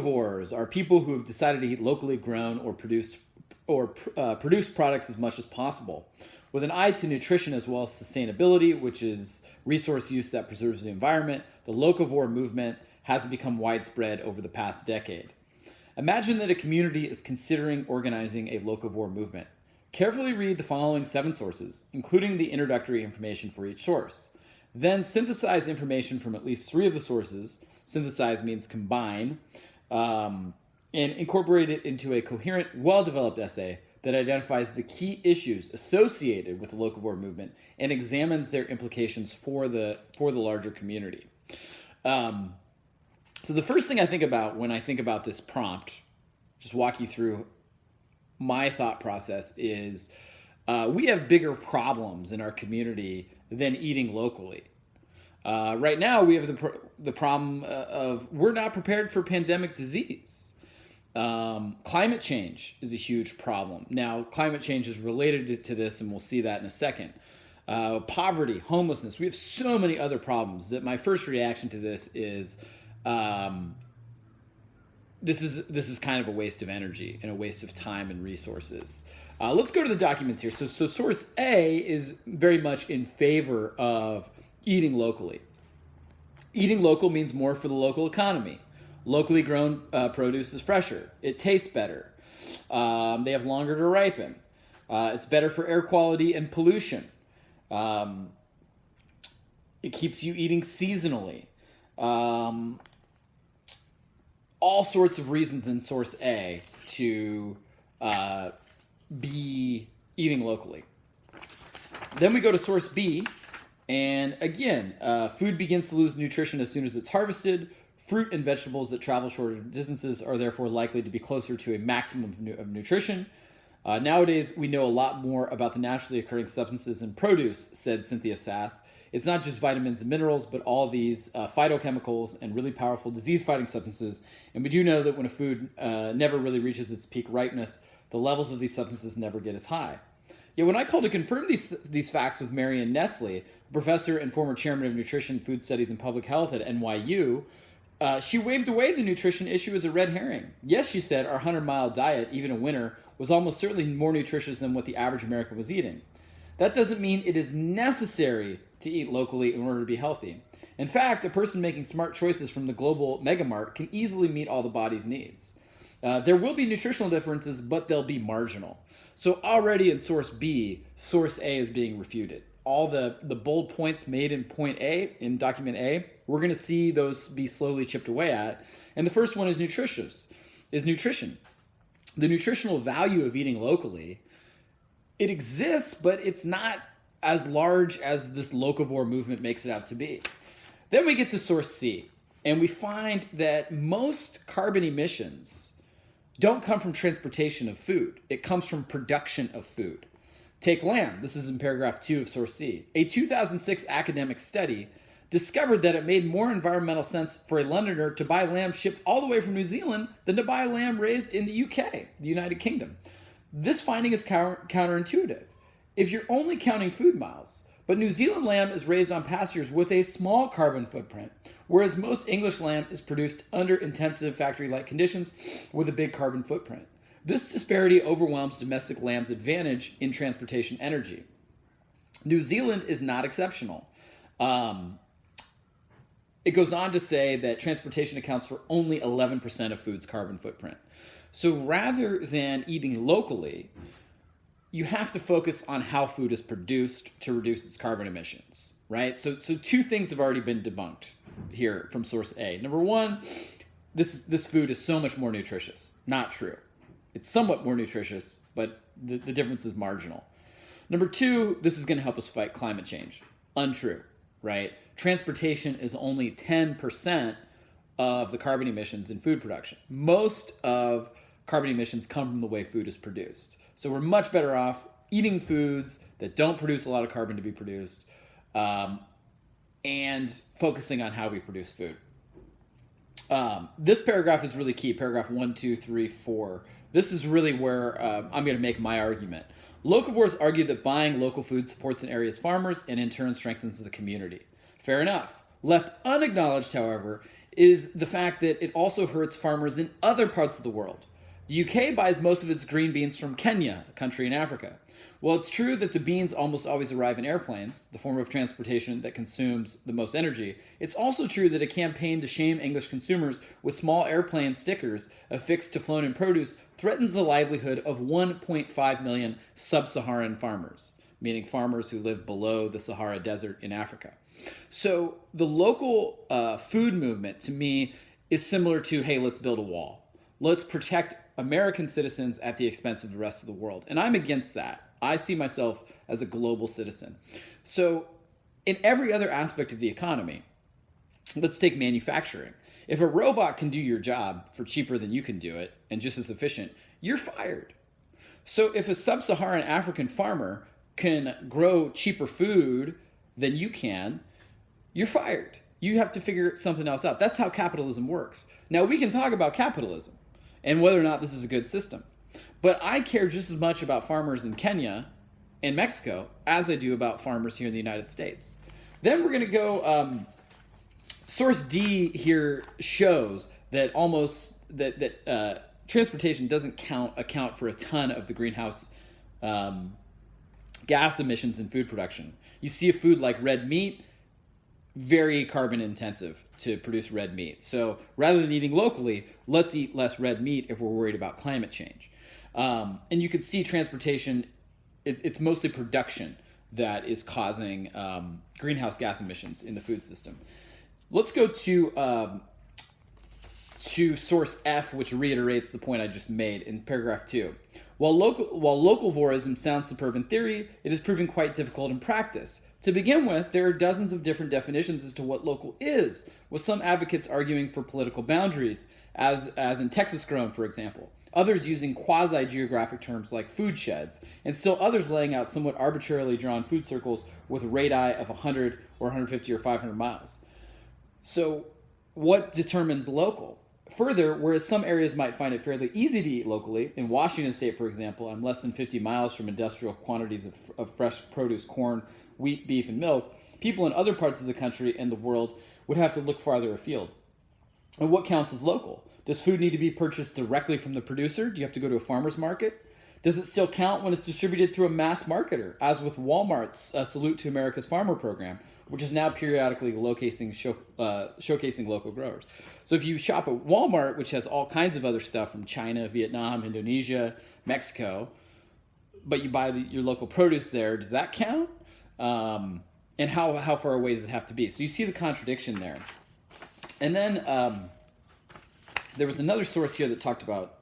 Locavores are people who have decided to eat locally grown or produced products as much as possible, with an eye to nutrition as well as sustainability, which is resource use that preserves the environment. The locavore movement has become widespread over the past decade. Imagine that a community is considering organizing a locavore movement. Carefully read the following 7 sources, including the introductory information for each source. Then synthesize information from at least 3 of the sources. Synthesize means combine, and incorporate it into a coherent, well-developed essay that identifies the key issues associated with the locavore movement and examines their implications for the larger community. So the first thing I think about when I think about this prompt, just walk you through my thought process, is we have bigger problems in our community than eating locally. Right now, we have the problem of we're not prepared for pandemic disease. Climate change is a huge problem. Now, climate change is related to this, and we'll see that in a second. Poverty, homelessness. We have so many other problems that my first reaction to this is this is kind of a waste of energy and a waste of time and resources. Let's go to the documents here. So source A is very much in favor of eating locally. Eating local means more for the local economy. Locally grown produce is fresher. It tastes better. They have longer to ripen. It's better for air quality and pollution. It keeps you eating seasonally. All sorts of reasons in source A to be eating locally. Then we go to source B, and again, food begins to lose nutrition as soon as it's harvested. Fruit and vegetables that travel shorter distances are therefore likely to be closer to a maximum of nutrition. Nowadays, we know a lot more about the naturally occurring substances in produce, said Cynthia Sass. It's not just vitamins and minerals, but all these phytochemicals and really powerful disease-fighting substances. And we do know that when a food never really reaches its peak ripeness, the levels of these substances never get as high. Yet when I called to confirm these facts with Marion Nestle, a professor and former chairman of nutrition, food studies, and public health at NYU, she waved away the nutrition issue as a red herring. Yes, she said, our 100-mile diet, even in winter, was almost certainly more nutritious than what the average American was eating. That doesn't mean it is necessary to eat locally in order to be healthy. In fact, a person making smart choices from the global megamart can easily meet all the body's needs. There will be nutritional differences, but they'll be marginal. So already in source B, source A is being refuted. All the bold points made in point A, in document A, we're going to see those be slowly chipped away at. And the first one is nutrition. The nutritional value of eating locally, it exists, but it's not as large as this locavore movement makes it out to be. Then we get to source C, and we find that most carbon emissions don't come from transportation of food. It comes from production of food. Take lamb. This is in paragraph 2 of source C. A 2006 academic study discovered that it made more environmental sense for a Londoner to buy lamb shipped all the way from New Zealand than to buy lamb raised in the UK, the United Kingdom. This finding is counterintuitive if you're only counting food miles. But New Zealand lamb is raised on pastures with a small carbon footprint, whereas most English lamb is produced under intensive factory-like conditions with a big carbon footprint. This disparity overwhelms domestic lamb's advantage in transportation energy. New Zealand is not exceptional. It goes on to say that transportation accounts for only 11% of food's carbon footprint. So rather than eating locally, you have to focus on how food is produced to reduce its carbon emissions, right? So 2 things have already been debunked here from source A. Number 1, this food is so much more nutritious. Not true. It's somewhat more nutritious, but the difference is marginal. Number 2, this is going to help us fight climate change. Untrue, right? Transportation is only 10% of the carbon emissions in food production. Most of carbon emissions come from the way food is produced. So we're much better off eating foods that don't produce a lot of carbon to be produced, and focusing on how we produce food. This paragraph is really key, paragraph 1, 2, 3, 4. This is really where I'm going to make my argument. Locavores argue that buying local food supports an area's farmers and in turn strengthens the community. Fair enough. Left unacknowledged, however, is the fact that it also hurts farmers in other parts of the world. The UK buys most of its green beans from Kenya, a country in Africa. While it's true that the beans almost always arrive in airplanes, the form of transportation that consumes the most energy, it's also true that a campaign to shame English consumers with small airplane stickers affixed to flown-in produce threatens the livelihood of 1.5 million sub-Saharan farmers, meaning farmers who live below the Sahara Desert in Africa. So the local food movement, to me, is similar to, hey, let's build a wall. Let's protect American citizens at the expense of the rest of the world. And I'm against that. I see myself as a global citizen. So in every other aspect of the economy, let's take manufacturing. If a robot can do your job for cheaper than you can do it and just as efficient, you're fired. So if a sub-Saharan African farmer can grow cheaper food than you can, you're fired. You have to figure something else out. That's how capitalism works. Now, we can talk about capitalism and whether or not this is a good system. But I care just as much about farmers in Kenya and Mexico as I do about farmers here in the United States. Then we're going to go, source D here shows that transportation doesn't account for a ton of the greenhouse gas emissions in food production. You see a food like red meat, very carbon intensive to produce red meat. So rather than eating locally, let's eat less red meat if we're worried about climate change. And you can see transportation, it's mostly production that is causing greenhouse gas emissions in the food system. Let's go to source F, which reiterates the point I just made in paragraph 2. While localvorism sounds superb in theory, it is proving quite difficult in practice. To begin with, there are dozens of different definitions as to what local is, with some advocates arguing for political boundaries, as in Texas grown, for example. Others using quasi-geographic terms like food sheds, and still others laying out somewhat arbitrarily drawn food circles with radii of 100 or 150 or 500 miles. So what determines local? Further, whereas some areas might find it fairly easy to eat locally, in Washington state, for example, I'm less than 50 miles from industrial quantities of fresh produce, corn, wheat, beef, and milk, people in other parts of the country and the world would have to look farther afield. And what counts as local? Does food need to be purchased directly from the producer? Do you have to go to a farmer's market? Does it still count when it's distributed through a mass marketer, as with Walmart's Salute to America's Farmer program, which is now periodically showcasing local growers? So if you shop at Walmart, which has all kinds of other stuff from China, Vietnam, Indonesia, Mexico, but you buy your local produce there, does that count? And how far away does it have to be? So you see the contradiction there. And then there was another source here that talked about